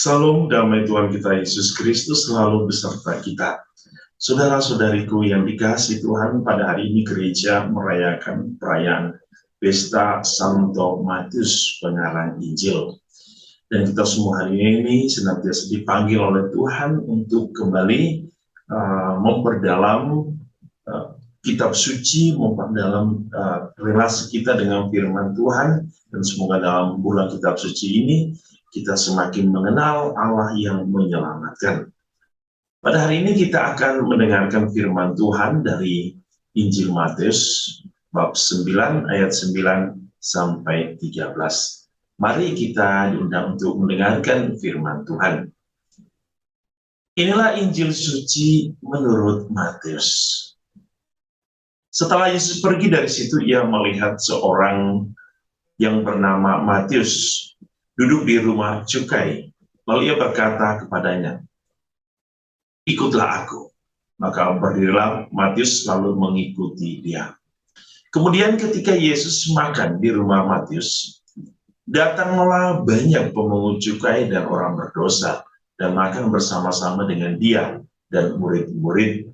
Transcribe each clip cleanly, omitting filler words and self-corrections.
Salam damai Tuhan kita Yesus Kristus selalu beserta kita. Saudara-saudariku yang dikasihi Tuhan, pada hari ini gereja merayakan perayaan Pesta Santo Matius, pengarang Injil. Dan kita semua hari ini senantiasa dipanggil oleh Tuhan untuk kembali memperdalam kitab suci, memperdalam relasi kita dengan firman Tuhan. Dan semoga dalam bulan kitab suci ini kita semakin mengenal Allah yang menyelamatkan. Pada hari ini kita akan mendengarkan firman Tuhan dari Injil Matius bab 9 ayat 9 sampai 13. Mari kita diundang untuk mendengarkan firman Tuhan. Inilah Injil suci menurut Matius. Setelah Yesus pergi dari situ, ia melihat seorang yang bernama Matius duduk di rumah cukai. Lalu ia berkata kepadanya, "Ikutlah aku." Maka berdirilah Matius lalu mengikuti dia. Kemudian ketika Yesus makan di rumah Matius, datanglah banyak pemungut cukai dan orang berdosa dan makan bersama-sama dengan dia dan murid-murid.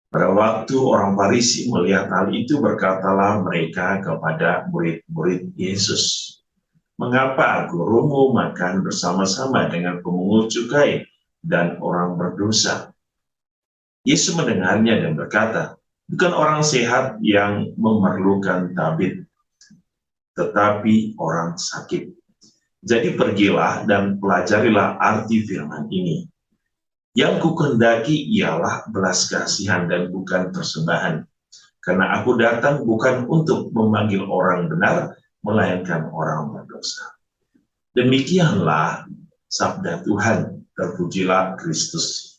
Pada waktu orang Farisi melihat hal itu, berkatalah mereka kepada murid-murid Yesus, "Mengapa gurumu makan bersama-sama dengan pemungut cukai dan orang berdosa?" Yesus mendengarnya dan berkata, "Bukan orang sehat yang memerlukan tabib, tetapi orang sakit. Jadi pergilah dan pelajarilah arti firman ini. Yang kukendaki ialah belas kasihan dan bukan persembahan. Karena aku datang bukan untuk memanggil orang benar, melainkan orang berdosa." Demikianlah sabda Tuhan. Terpujilah Kristus.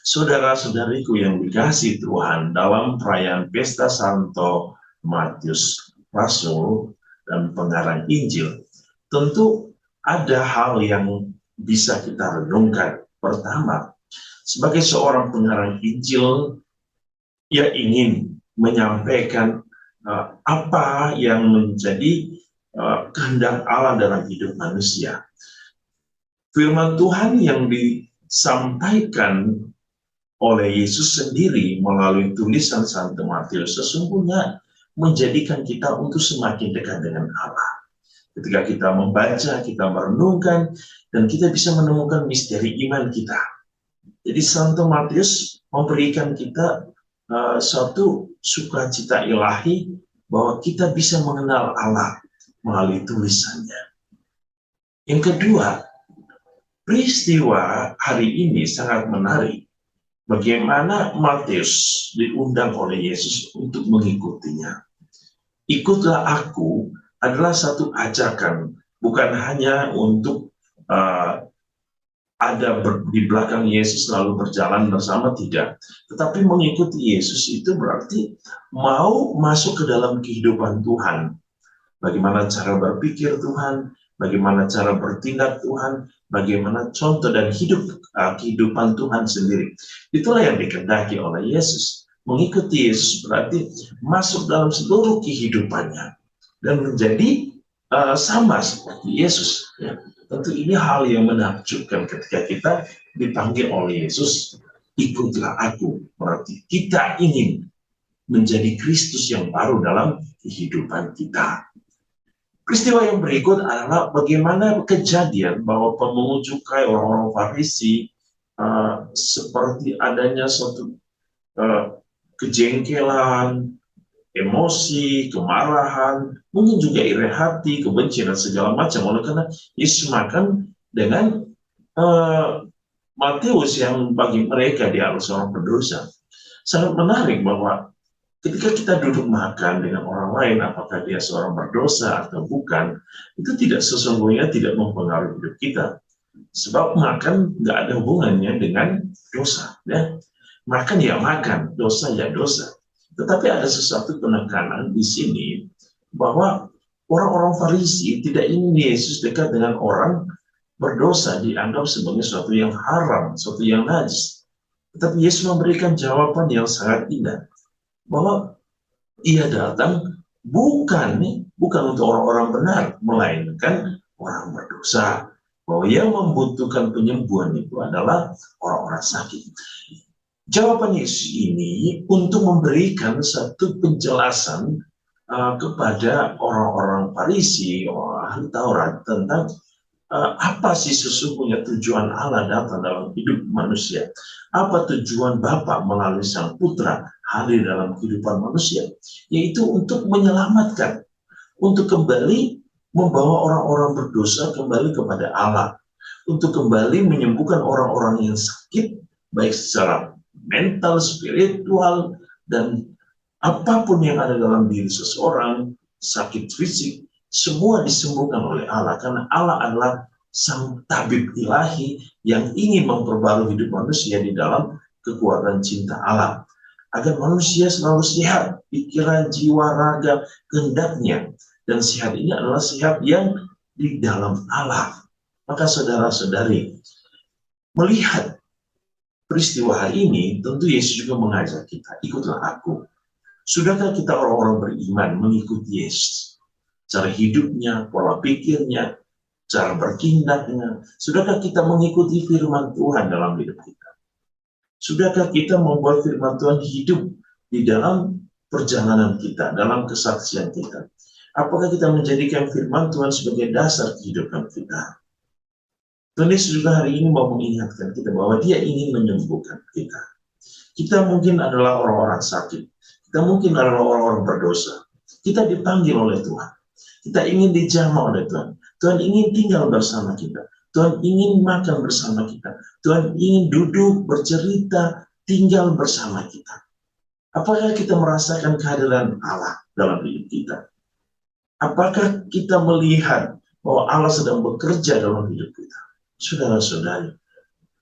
Saudara-saudariku yang dikasihi Tuhan, dalam perayaan Pesta Santo Matius, Rasul dan pengarang Injil, tentu ada hal yang bisa kita renungkan. Pertama, sebagai seorang pengarang Injil, ia ingin menyampaikan apa yang menjadi kehendak Allah dalam hidup manusia. Firman Tuhan yang disampaikan oleh Yesus sendiri melalui tulisan Santo Matius sesungguhnya menjadikan kita untuk semakin dekat dengan Allah. Ketika kita membaca, kita merenungkan, dan kita bisa menemukan misteri iman kita. Jadi Santo Matius memberikan kita suatu sukacita ilahi bahwa kita bisa mengenal Allah melalui tulisannya. Yang kedua, peristiwa hari ini sangat menarik. Bagaimana Matius diundang oleh Yesus untuk mengikutinya. Ikutlah aku adalah satu ajakan, bukan hanya untuk ada di belakang Yesus lalu berjalan bersama, tidak. Tetapi mengikuti Yesus itu berarti mau masuk ke dalam kehidupan Tuhan. Bagaimana cara berpikir Tuhan, bagaimana cara bertindak Tuhan, bagaimana contoh dan kehidupan Tuhan sendiri. Itulah yang dikehendaki oleh Yesus. Mengikuti Yesus berarti masuk dalam seluruh kehidupannya dan menjadi sama seperti Yesus. Ya. Tentu ini hal yang menakjubkan ketika kita dipanggil oleh Yesus, "Ikutlah aku." Berarti kita ingin menjadi Kristus yang baru dalam kehidupan kita. Peristiwa yang berikut adalah bagaimana kejadian bahwa pemungut cukai, orang-orang Farisi, seperti adanya suatu kejengkelan, emosi, kemarahan, mungkin juga iri hati, kebencian, dan segala macam. Oleh karena Yesus makan dengan Matius yang bagi mereka dia adalah seorang berdosa. Sangat menarik bahwa ketika kita duduk makan dengan orang lain, apakah dia seorang berdosa atau bukan, itu tidak sesungguhnya tidak mempengaruhi hidup kita. Sebab makan nggak ada hubungannya dengan dosa. Ya. Makan ya makan, dosa ya dosa. Tetapi ada sesuatu penekanan di sini bahwa orang-orang Farisi tidak ingin Yesus dekat dengan orang berdosa, dianggap sebagai sesuatu yang haram, sesuatu yang najis. Tetapi Yesus memberikan jawaban yang sangat indah, bahwa ia datang bukan untuk orang-orang benar, melainkan orang berdosa, bahwa yang membutuhkan penyembuhan itu adalah orang-orang sakit. Jawaban Yesus ini untuk memberikan satu penjelasan kepada orang-orang Farisi, orang ahli Taurat tentang apa sih sesungguhnya tujuan Allah datang dalam hidup manusia? Apa tujuan Bapa melalui Sang Putra hadir dalam kehidupan manusia? Yaitu untuk menyelamatkan, untuk kembali membawa orang-orang berdosa kembali kepada Allah, untuk kembali menyembuhkan orang-orang yang sakit, baik secara mental, spiritual, dan apapun yang ada dalam diri seseorang, sakit fisik, semua disembuhkan oleh Allah, karena Allah adalah sang tabib ilahi yang ingin memperbarui hidup manusia di dalam kekuatan cinta Allah, agar manusia selalu sehat, pikiran, jiwa, raga, kehendaknya. Dan sehat ini adalah sehat yang di dalam Allah. Maka saudara-saudari, melihat peristiwa hari ini, tentu Yesus juga mengajak kita, ikutlah aku. Sudahkah kita orang-orang beriman mengikuti Yesus? Cara hidupnya, pola pikirnya, cara bertindaknya. Sudahkah kita mengikuti firman Tuhan dalam hidup kita? Sudahkah kita membuat firman Tuhan hidup di dalam perjalanan kita, dalam kesaksian kita? Apakah kita menjadikan firman Tuhan sebagai dasar kehidupan kita? Tuhan Yesus juga hari ini mau mengingatkan kita bahwa Dia ingin menyembuhkan kita. Kita mungkin adalah orang-orang sakit. Kita mungkin adalah orang-orang berdosa. Kita dipanggil oleh Tuhan. Kita ingin dijamah oleh Tuhan. Tuhan ingin tinggal bersama kita. Tuhan ingin makan bersama kita. Tuhan ingin duduk, bercerita, tinggal bersama kita. Apakah kita merasakan kehadiran Allah dalam hidup kita? Apakah kita melihat bahwa Allah sedang bekerja dalam hidup kita? Saudara-saudari,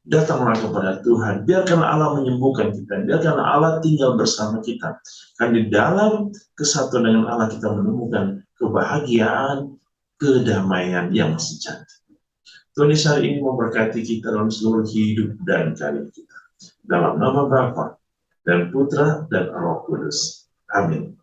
datanglah kepada Tuhan. Biarkan Allah menyembuhkan kita. Biarkan Allah tinggal bersama kita. Karena di dalam kesatuan dengan Allah kita menemukan kebahagiaan, kedamaian yang sejati. Tuhan Yesus hari ini memberkati kita dalam seluruh hidup dan karir kita. Dalam nama Bapa dan Putra dan Roh Kudus. Amin.